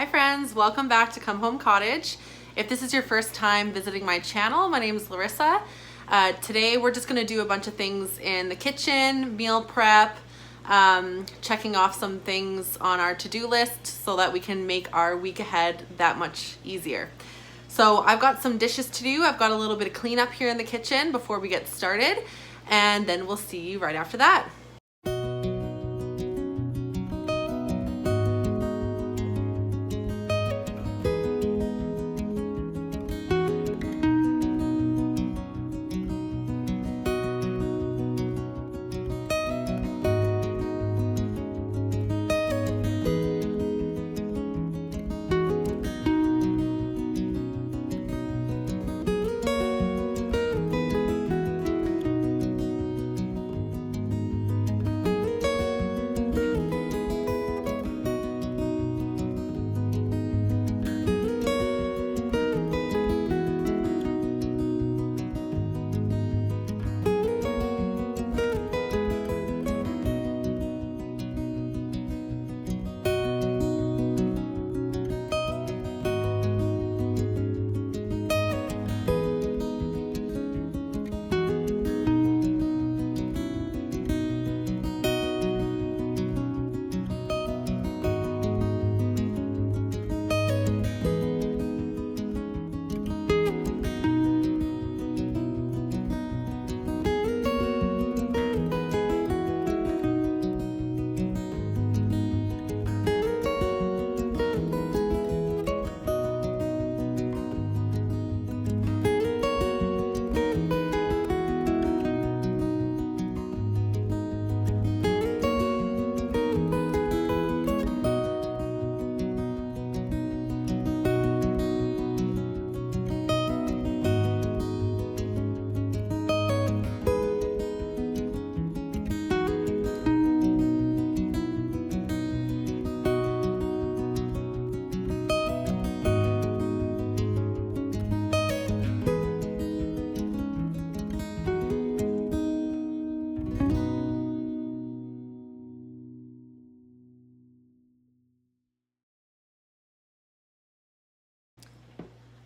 Hi friends, welcome back to Come Home Cottage. If this is your first time visiting my channel, my name is Larissa. Today we're just gonna do a bunch of things in the kitchen, meal prep, checking off some things on our to-do list so that we can make our week ahead that much easier. So I've got some dishes to do. I've got a little bit of cleanup here in the kitchen before we get started, and then we'll see you right after that.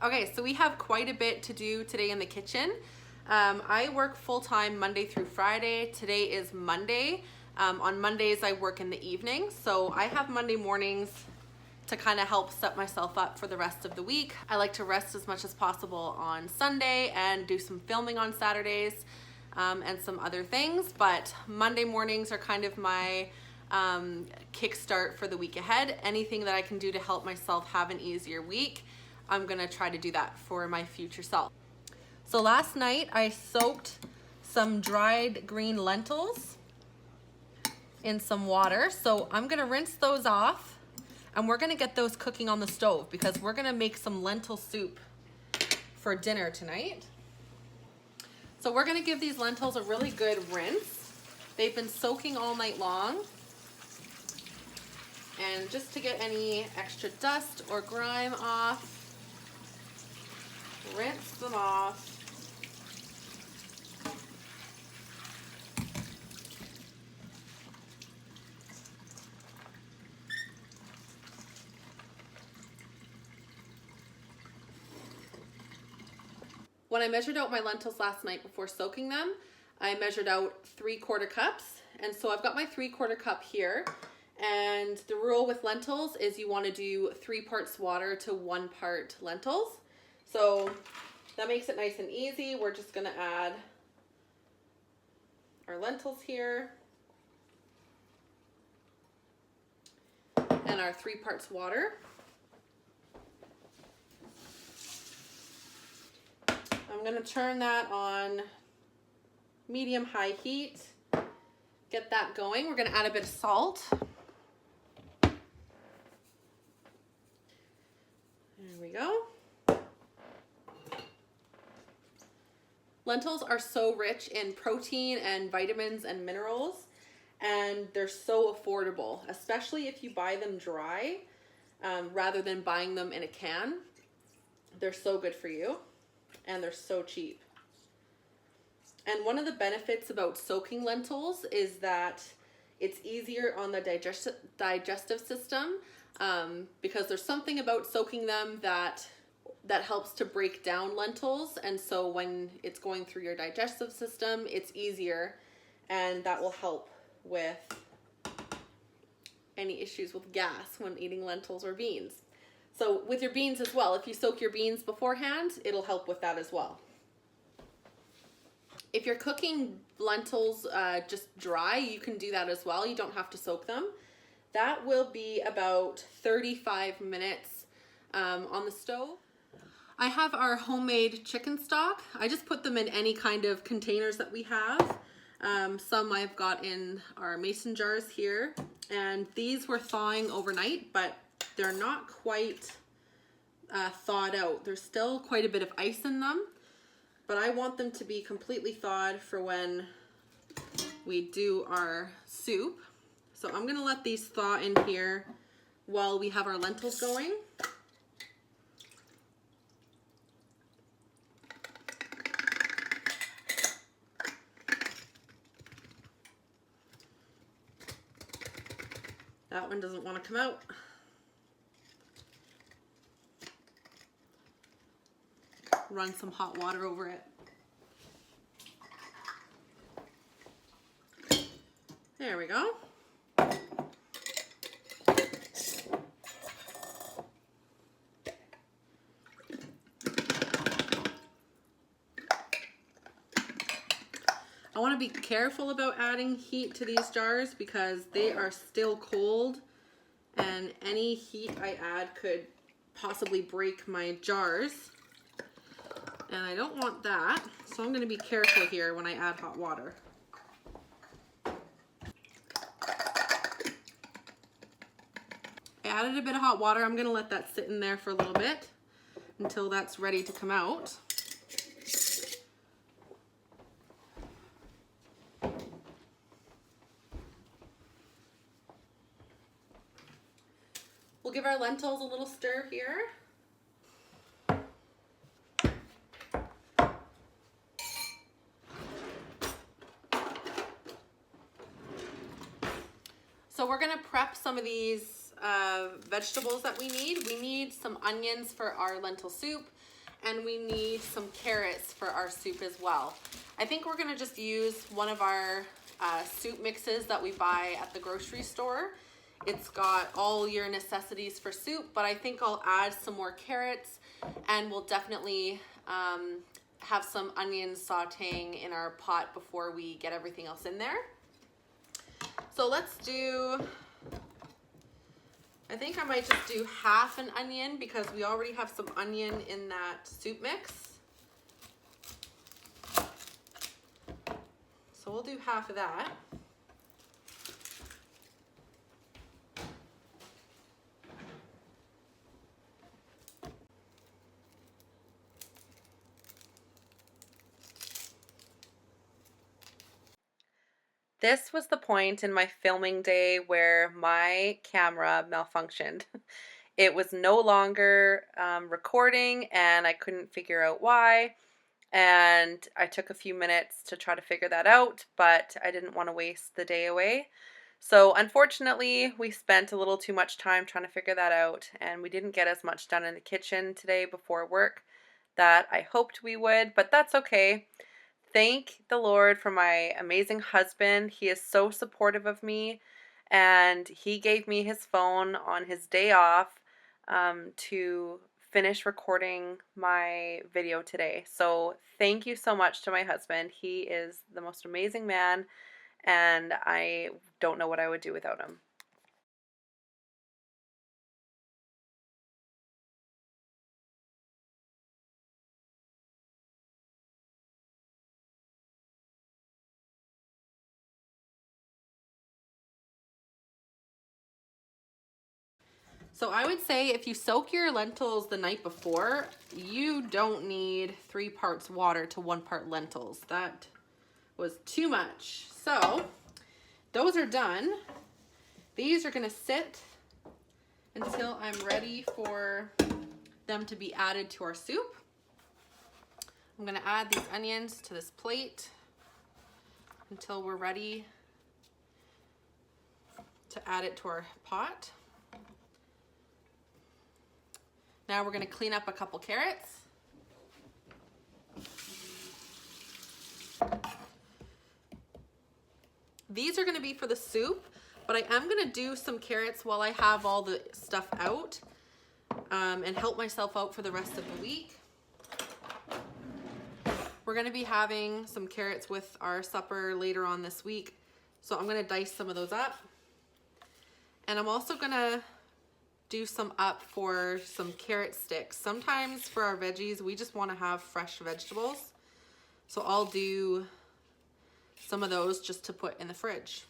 Okay, so we have quite a bit to do today in the kitchen. I work full-time Monday through Friday. Today is Monday. On Mondays, I work in the evening. So I have Monday mornings to kind of help set myself up for the rest of the week. I like to rest as much as possible on Sunday and do some filming on Saturdays and some other things. But Monday mornings are kind of my kickstart for the week ahead. Anything that I can do to help myself have an easier week, I'm gonna try to do that for my future self. So last night I soaked some dried green lentils in some water. So I'm gonna rinse those off and we're gonna get those cooking on the stove because we're gonna make some lentil soup for dinner tonight. So we're gonna give these lentils a really good rinse. They've been soaking all night long. And just to get any extra dust or grime off, rinse them off. When I measured out my lentils last night before soaking them, I measured out 3/4 cups. And so I've got my 3/4 cup here. And the rule with lentils is you want to do 3 parts water to 1 part lentils. So that makes it nice and easy. We're just gonna add our lentils here and our 3 parts water. I'm gonna turn that on medium-high heat, get that going. We're gonna add a bit of salt. There we go. Lentils are so rich in protein and vitamins and minerals, and they're so affordable, especially if you buy them dry rather than buying them in a can. They're so good for you, and they're so cheap. And one of the benefits about soaking lentils is that It's easier on the digestive system because there's something about soaking them that helps to break down lentils, and so when it's going through your digestive system, it's easier, and that will help with any issues with gas when eating lentils or beans. So with your beans as well, if you soak your beans beforehand, it'll help with that as well. If you're cooking lentils just dry, you can do that as well. You don't have to soak them. That will be about 35 minutes on the stove. I have our homemade chicken stock. I just put them in any kind of containers that we have. Some I've got in our mason jars here, and these were thawing overnight, but they're not quite thawed out. There's still quite a bit of ice in them, but I want them to be completely thawed for when we do our soup. So I'm gonna let these thaw in here while we have our lentils going. That one doesn't want to come out. Run some hot water over it. There we go. I want to be careful about adding heat to these jars because they are still cold, and any heat I add could possibly break my jars, and I don't want that, so I'm going to be careful here when I add hot water. I added a bit of hot water. I'm going to let that sit in there for a little bit until that's ready to come out. We'll give our lentils a little stir here. So we're gonna prep some of these vegetables that we need. We need some onions for our lentil soup, and we need some carrots for our soup as well. I think we're gonna just use one of our soup mixes that we buy at the grocery store. It's got all your necessities for soup, but I think I'll add some more carrots, and we'll definitely have some onions sauteing in our pot before we get everything else in there. So let's do, I think I might just do half an onion because we already have some onion in that soup mix. So we'll do half of that. This was the point in my filming day where my camera malfunctioned. It was no longer recording, and I couldn't figure out why. And I took a few minutes to try to figure that out, but I didn't want to waste the day away. So unfortunately, we spent a little too much time trying to figure that out, and we didn't get as much done in the kitchen today before work that I hoped we would, but that's okay. Thank the Lord for my amazing husband. He is so supportive of me, and he gave me his phone on his day off to finish recording my video today. So thank you so much to my husband. He is the most amazing man, and I don't know what I would do without him. So I would say if you soak your lentils the night before, you don't need 3 parts water to 1 part lentils. That was too much. So those are done. These are gonna sit until I'm ready for them to be added to our soup. I'm gonna add these onions to this plate until we're ready to add it to our pot. Now we're gonna clean up a couple carrots. These are gonna be for the soup, but I am gonna do some carrots while I have all the stuff out and help myself out for the rest of the week. We're gonna be having some carrots with our supper later on this week, so I'm gonna dice some of those up. And I'm also gonna do some up for some carrot sticks. Sometimes for our veggies, we just wanna have fresh vegetables. So I'll do some of those just to put in the fridge.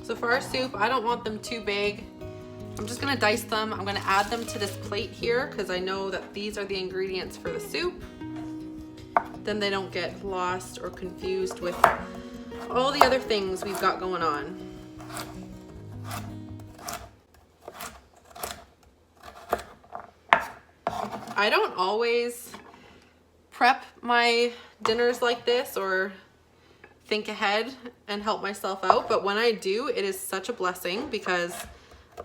So for our soup, I don't want them too big. I'm just gonna dice them. I'm gonna add them to this plate here because I know that these are the ingredients for the soup. Then they don't get lost or confused with all the other things we've got going on. I don't always prep my dinners like this or think ahead and help myself out, but when I do, it is such a blessing because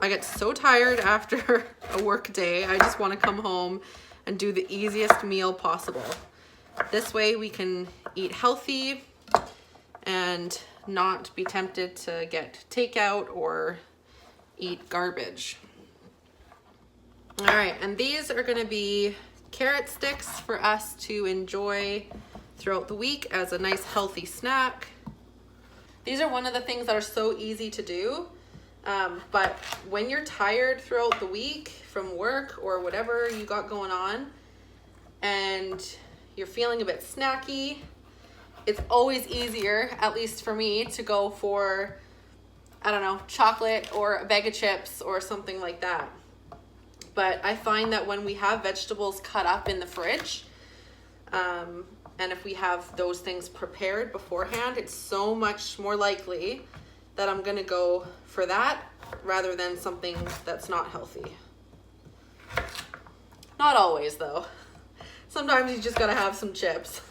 I get so tired after a work day. I just want to come home and do the easiest meal possible. This way we can eat healthy and not be tempted to get takeout or eat garbage. All right, and these are gonna be carrot sticks for us to enjoy throughout the week as a nice healthy snack. These are one of the things that are so easy to do, but when you're tired throughout the week from work or whatever you got going on and you're feeling a bit snacky, it's always easier, at least for me, to go for, I don't know, chocolate or a bag of chips or something like that. But I find that when we have vegetables cut up in the fridge, and if we have those things prepared beforehand, it's so much more likely that I'm gonna go for that rather than something that's not healthy. Not always though. Sometimes you just gotta have some chips.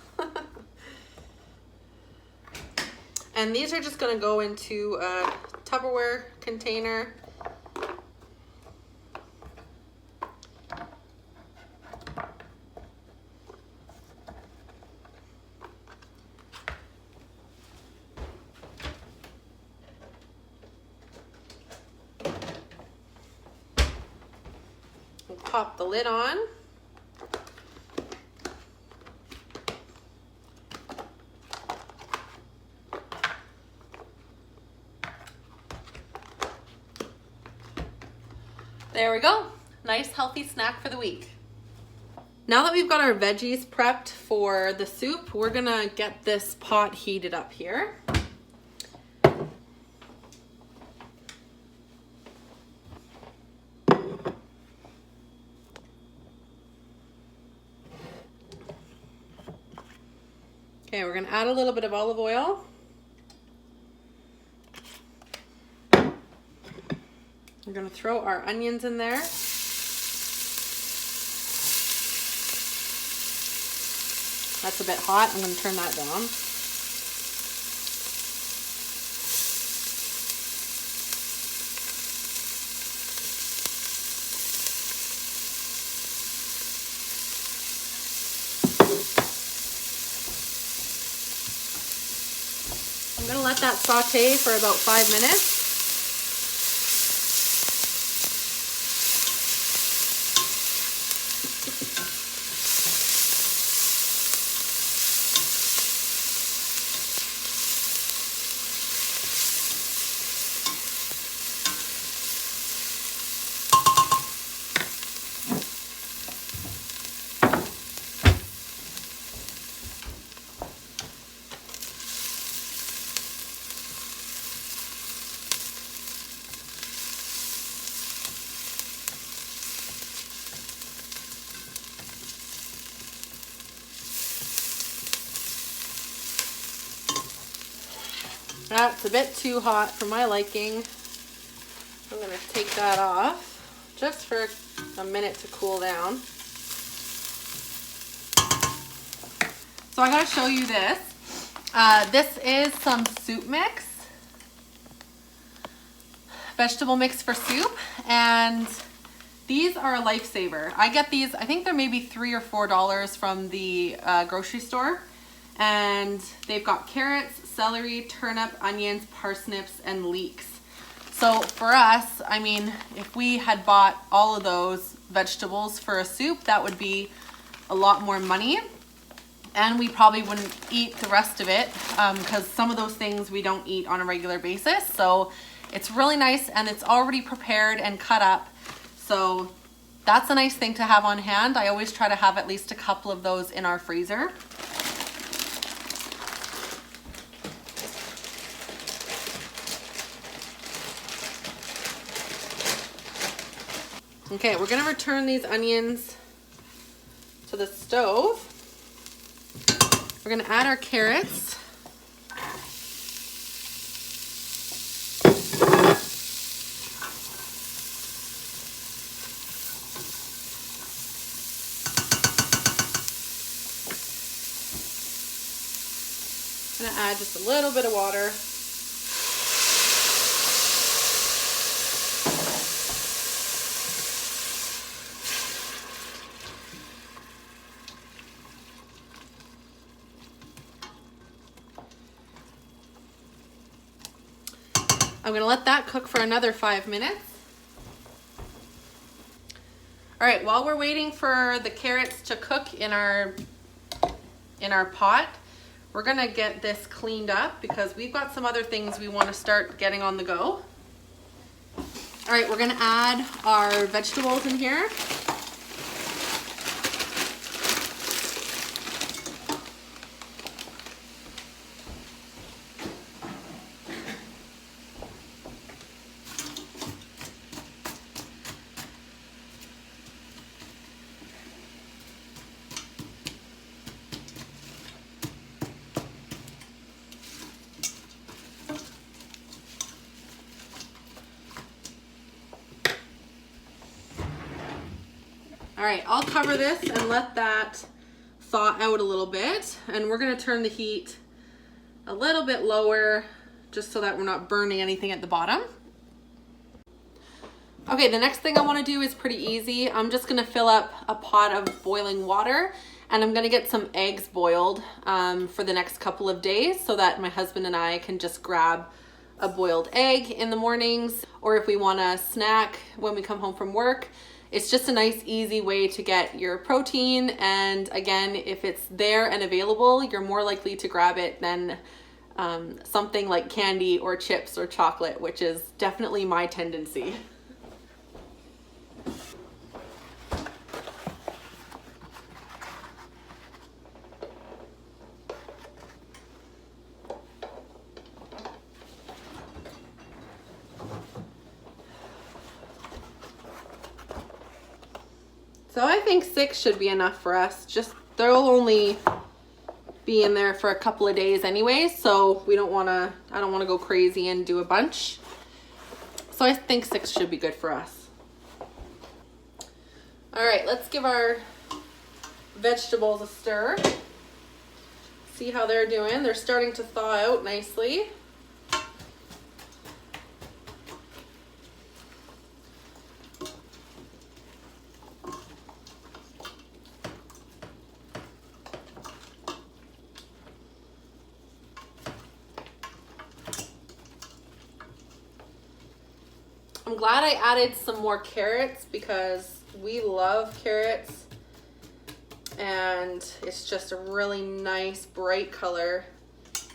And these are just gonna go into a Tupperware container. We'll pop the lid on. There we go. Nice healthy snack for the week. Now that we've got our veggies prepped for the soup, we're gonna get this pot heated up here. Okay, we're gonna add a little bit of olive oil. We're gonna throw our onions in there. That's a bit hot. I'm gonna turn that down. I'm gonna let that saute for about 5 minutes. That's a bit too hot for my liking. I'm gonna take that off just for a minute to cool down. So I gotta show you this. This is some soup mix, vegetable mix for soup, and these are a lifesaver. I get these, I think they're maybe $3 or $4 from the grocery store, and they've got carrots, celery, turnip, onions, parsnips, and leeks. So for us, I mean, if we had bought all of those vegetables for a soup, that would be a lot more money, and we probably wouldn't eat the rest of it because some of those things we don't eat on a regular basis. So it's really nice, and it's already prepared and cut up. So that's a nice thing to have on hand. I always try to have at least a couple of those in our freezer. Okay, we're gonna return these onions to the stove. We're gonna add our carrots. I'm gonna add just a little bit of water. I'm gonna let that cook for another 5 minutes. All right, while we're waiting for the carrots to cook in our pot, we're gonna get this cleaned up because we've got some other things we wanna start getting on the go. All right, we're gonna add our vegetables in here. All right, I'll cover this and let that thaw out a little bit. And we're gonna turn the heat a little bit lower just so that we're not burning anything at the bottom. Okay, the next thing I wanna do is pretty easy. I'm just gonna fill up a pot of boiling water, and I'm gonna get some eggs boiled for the next couple of days so that my husband and I can just grab a boiled egg in the mornings, or if we wanna snack when we come home from work. It's just a nice, easy way to get your protein. And again, if it's there and available, you're more likely to grab it than something like candy or chips or chocolate, which is definitely my tendency. So I think 6 should be enough for us. Just they'll only be in there for a couple of days anyway, so I don't want to go crazy and do a bunch. So I think 6 should be good for us. All right, let's give our vegetables a stir. See how they're doing. They're starting to thaw out nicely. I'm glad I added some more carrots because we love carrots, and it's just a really nice bright color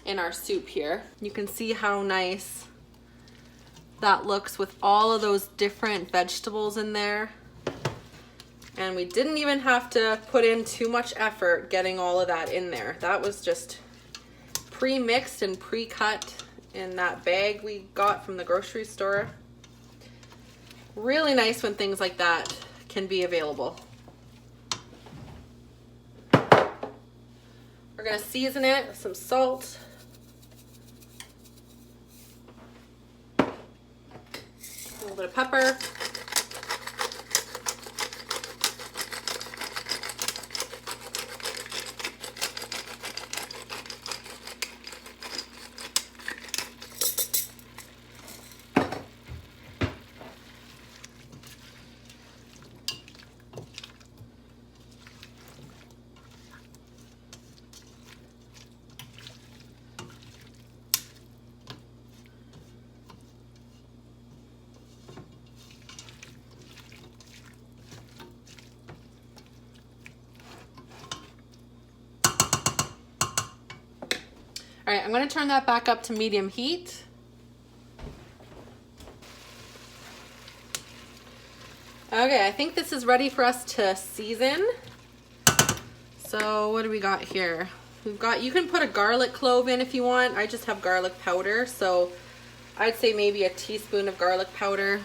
in our soup here. You can see how nice that looks with all of those different vegetables in there. And we didn't even have to put in too much effort getting all of that in there. That was just pre-mixed and pre-cut in that bag we got from the grocery store. Really nice when things like that can be available. We're gonna season it with some salt. A little bit of pepper. All right, I'm gonna turn that back up to medium heat. Okay, I think this is ready for us to season. So what do we got here? We've got, you can put a garlic clove in if you want. I just have garlic powder, so I'd say maybe a teaspoon of garlic powder.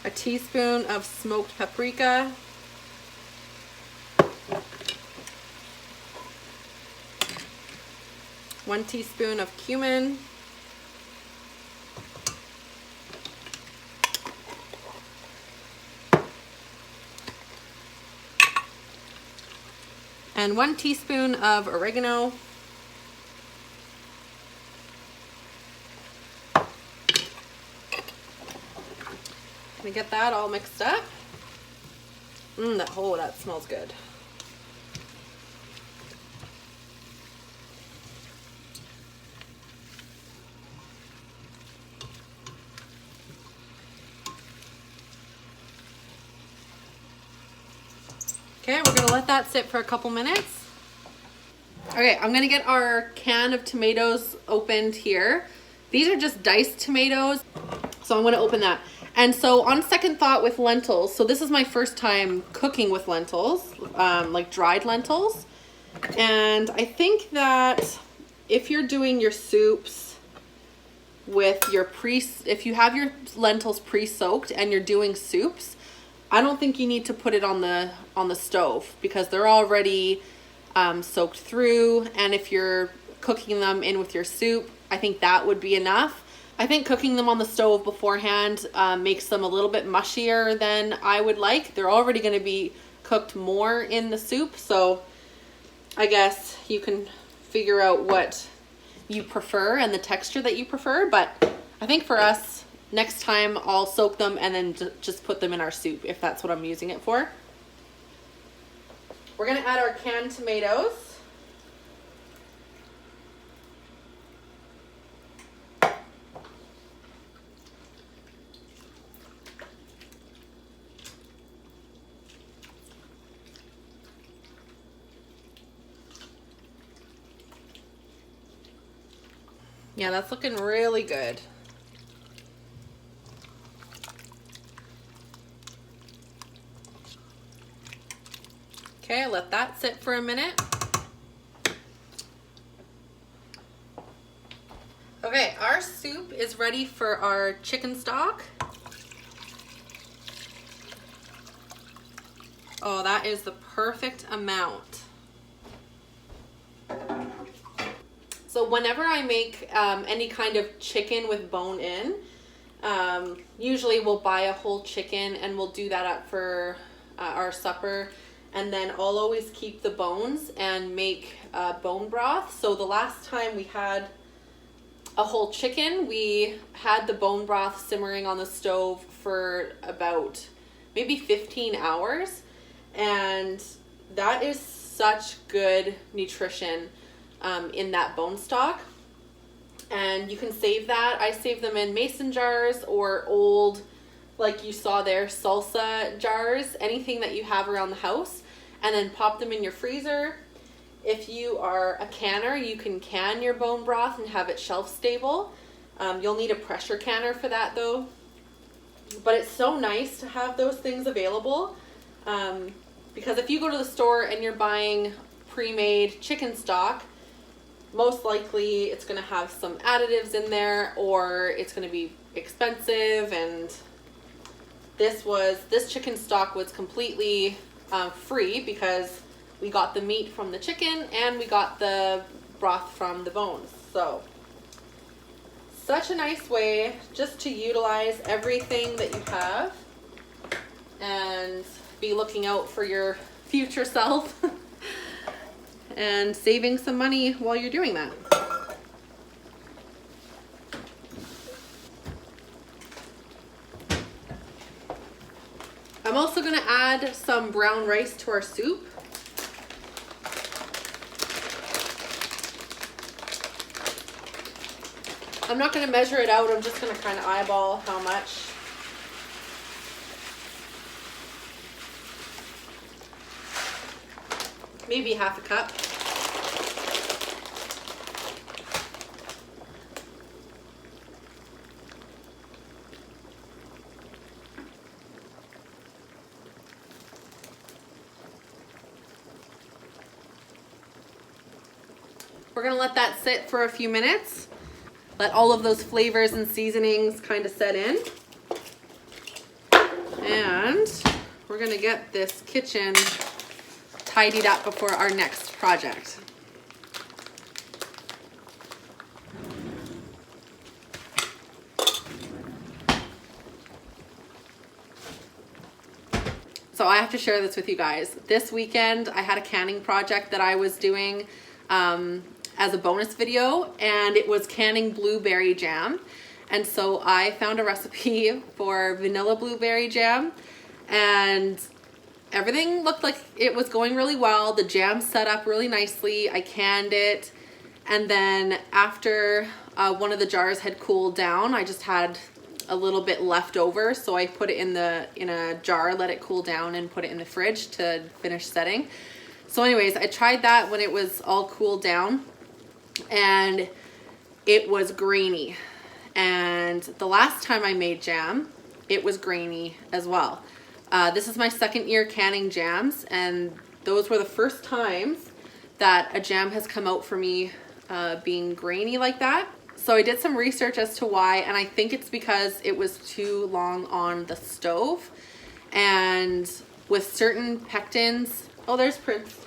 A teaspoon of smoked paprika. 1 teaspoon of cumin. And 1 teaspoon of oregano. Gonna get that all mixed up. That smells good. Okay, we're gonna let that sit for a couple minutes. Okay, I'm gonna get our can of tomatoes opened here. These are just diced tomatoes, so I'm gonna open that. And so on second thought with lentils, so this is my first time cooking with lentils, like dried lentils. And I think that if you're doing your soups with your if you have your lentils pre-soaked and you're doing soups, I don't think you need to put it on the stove because they're already soaked through. And if you're cooking them in with your soup, I think that would be enough. I think cooking them on the stove beforehand makes them a little bit mushier than I would like. They're already going to be cooked more in the soup, so I guess you can figure out what you prefer and the texture that you prefer. But I think for us, next time I'll soak them and then just put them in our soup if that's what I'm using it for. We're gonna add our canned tomatoes. Yeah, that's looking really good. Okay, let that sit for a minute. Okay, our soup is ready for our chicken stock. Oh, that is the perfect amount. So whenever I make any kind of chicken with bone in, usually we'll buy a whole chicken and we'll do that up for our supper. And then I'll always keep the bones and make bone broth. So the last time we had a whole chicken, we had the bone broth simmering on the stove for about maybe 15 hours. And that is such good nutrition in that bone stock. And you can save that. I save them in mason jars or old, like you saw there, salsa jars, anything that you have around the house, and then pop them in your freezer. If you are a canner, you can can your bone broth and have it shelf stable. You'll need a pressure canner for that though. But it's so nice to have those things available, because if you go to the store and you're buying pre-made chicken stock, most likely it's going to have some additives in there, or it's going to be expensive. And this chicken stock was completely free, because we got the meat from the chicken and we got the broth from the bones. So such a nice way just to utilize everything that you have and be looking out for your future self and saving some money while you're doing that. I'm also going to add some brown rice to our soup. I'm not going to measure it out, I'm just going to kind of eyeball how much. Maybe half a cup. We're going to let that sit for a few minutes. Let all of those flavors and seasonings kind of set in. And we're going to get this kitchen tidied up before our next project. So I have to share this with you guys. This weekend I had a canning project that I was doing as a bonus video, and it was canning blueberry jam. And so I found a recipe for vanilla blueberry jam, and everything looked like it was going really well. The jam set up really nicely. I canned it, and then after one of the jars had cooled down, I just had a little bit left over, so I put it in a jar, let it cool down, and put it in the fridge to finish setting. So anyways, I tried that when it was all cooled down, and it was grainy. And the last time I made jam, it was grainy as well. This is my second year canning jams, and those were the first times that a jam has come out for me being grainy like that. So I did some research as to why, and I think it's because it was too long on the stove. And with certain pectins, oh, there's Prince.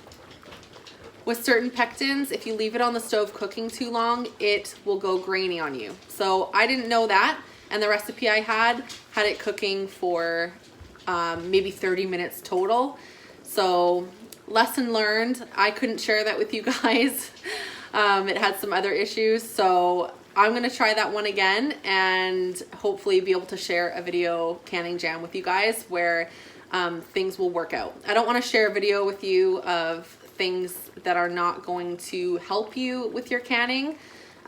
With certain pectins, if you leave it on the stove cooking too long, it will go grainy on you. So I didn't know that, and the recipe I had it cooking for maybe 30 minutes total. So lesson learned. I couldn't share that with you guys. It had some other issues, so I'm gonna try that one again and hopefully be able to share a video canning jam with you guys where things will work out. I don't want to share a video with you of things that are not going to help you with your canning.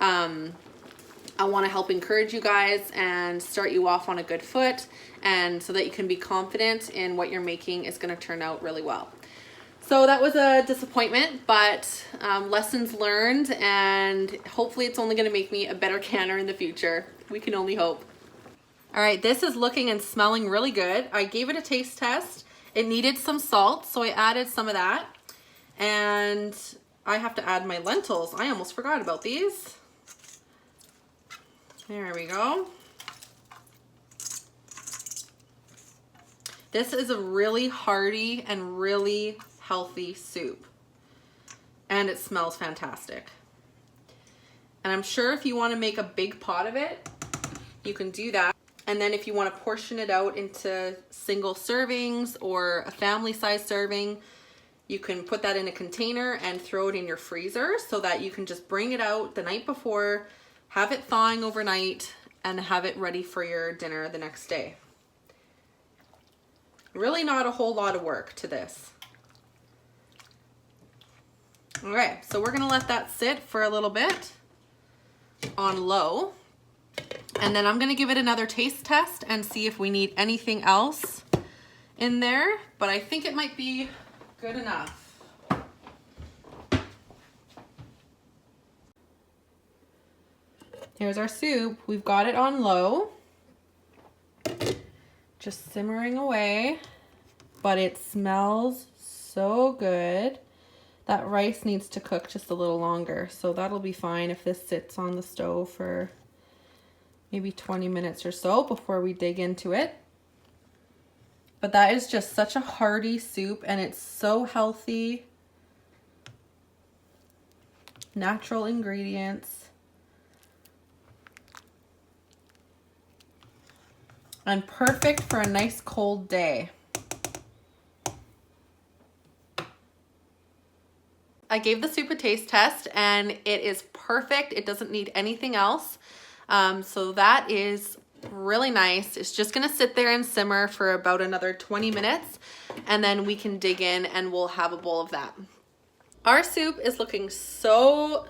I want to help encourage you guys and start you off on a good foot, and so that you can be confident in what you're making is going to turn out really well. So that was a disappointment, but lessons learned, and hopefully it's only going to make me a better canner in the future. We can only hope. All right, this is looking and smelling really good. I gave it a taste test. It needed some salt, so I added some of that. And I have to add my lentils. I almost forgot about these. There we go. This is a really hearty and really healthy soup. And it smells fantastic. And I'm sure if you want to make a big pot of it, you can do that. And then if you want to portion it out into single servings or a family size serving, you can put that in a container and throw it in your freezer so that you can just bring it out the night before, have it thawing overnight, and have it ready for your dinner the next day. Really not a whole lot of work to this. Okay, so we're gonna let that sit for a little bit. on low. And then I'm gonna give it another taste test and see if we need anything else in there, but I think it might be good enough. Here's our soup. We've got it on low, just simmering away, but it smells so good. That rice needs to cook just a little longer, so that'll be fine if this sits on the stove for maybe 20 minutes or so before we dig into it. But that is just such a hearty soup, and it's so healthy. Natural ingredients. And perfect for a nice cold day. I gave the soup a taste test and it is perfect. It doesn't need anything else. So that is really nice. It's just gonna sit there and simmer for about another 20 minutes and then we can dig in and we'll have a bowl of that. Our soup is looking so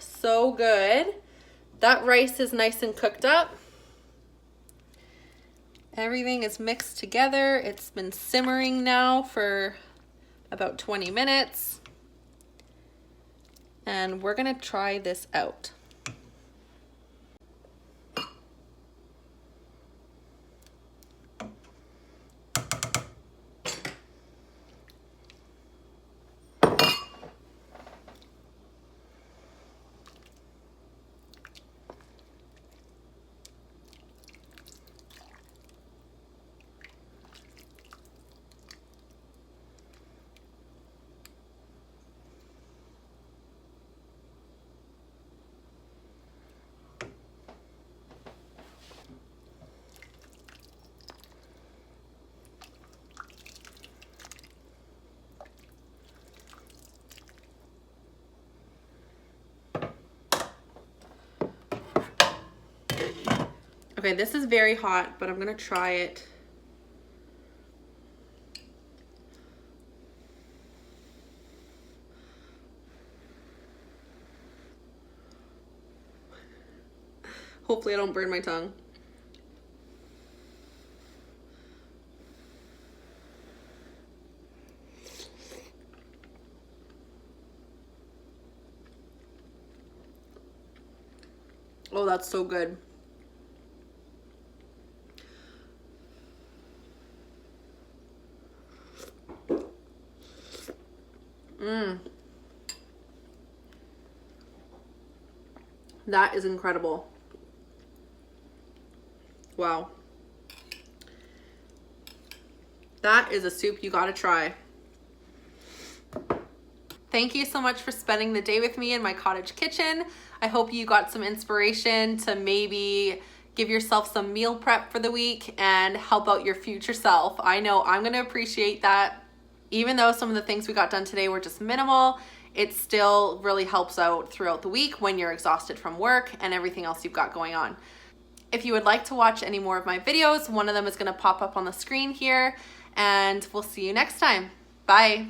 good. That rice is nice and cooked up. Everything is mixed together. It's been simmering now for about 20 minutes. And we're gonna try this out. Okay, this is very hot, but I'm gonna try it. Hopefully I don't burn my tongue. Oh, that's so good. That is incredible. Wow. That is a soup you gotta try. Thank you so much for spending the day with me in my cottage kitchen. I hope you got some inspiration to maybe give yourself some meal prep for the week and help out your future self. I know I'm gonna appreciate that. Even though some of the things we got done today were just minimal, it still really helps out throughout the week when you're exhausted from work and everything else you've got going on. If you would like to watch any more of my videos, one of them is gonna pop up on the screen here, and we'll see you next time. Bye.